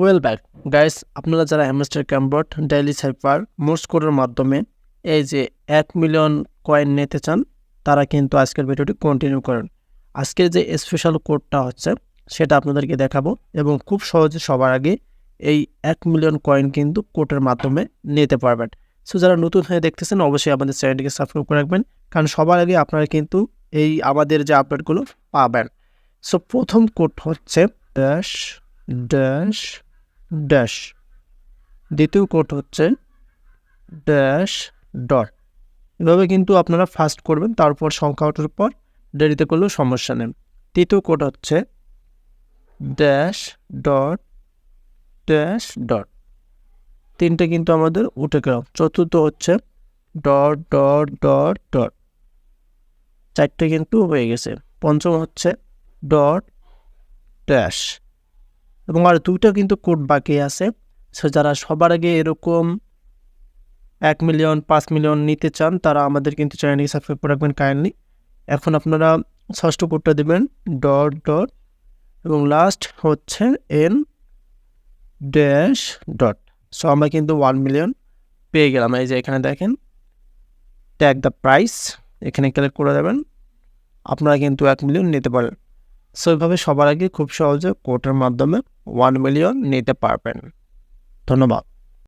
Well back guys, আপনারা যারা hamster ক্যাম্পবট daily cipher Morse কোডের মাধ্যমে এই যে 1 মিলিয়ন কয়েন নিতে চান, তারা কিন্তু আজকের ভিডিওটি কন্টিনিউ করেন। আজকের যে স্পেশাল কোডটা হচ্ছে সেটা আপনাদেরকে দেখাবো এবং খুব সহজে সবার আগে এই 1 মিলিয়ন কয়েন কিন্তু কোডের মাধ্যমে নিতে পারবেন। সো যারা নতুন হয়ে দেখতেছেন অবশ্যই আমাদের চ্যানেলটিকে সাবস্ক্রাইব করে রাখবেন, কারণ সবার আগে আপনারা কিন্তু এই আমাদের যে আপডেটগুলো পাবেন। সো প্রথম কোড হচ্ছে ড্যাশ ড্যাশ ড্যাশ, দ্বিতীয় কোড হচ্ছে ড্যাশ ডট। এভাবে কিন্তু আপনারা ফার্স্ট করবেন, তারপর সংখ্যা ওঠার পর দেরিতে করলেও সমস্যা নেই। তৃতীয় কোড হচ্ছে ড্যাশ ডট ড্যাশ ডট, তিনটে কিন্তু আমাদের উঠে গেল। চতুর্থ হচ্ছে ডট ডট ডট ডট, চারটে কিন্তু হয়ে গেছে। পঞ্চম হচ্ছে ডট ড্যাশ, এবং আর দুইটা কিন্তু কোড বাকি আছে। সো যারা সবার আগে এরকম 1 মিলিয়ন 5 মিলিয়ন নিতে চান, তারা আমাদের কিন্তু চ্যানেলটি সাবস্ক্রাইব করে রাখবেন কাইন্ডলি। এখন আপনারা ষষ্ঠ কোডটা দেবেন ডট ডট, এবং লাস্ট হচ্ছে এন ড্যাশ ডট। সো আমরা কিন্তু 1 মিলিয়ন পেয়ে গেলাম। এই যে এখানে দেখেন ট্যাগ দ্য প্রাইস, এখানে ক্লিক করে দেবেন, আপনারা কিন্তু 1 মিলিয়ন নিতে পারেন। সো এইভাবে সবার আগে খুব সহজে কোডের মাধ্যমে 1 মিলিয়ন নিতে পারবেন। ধন্যবাদ।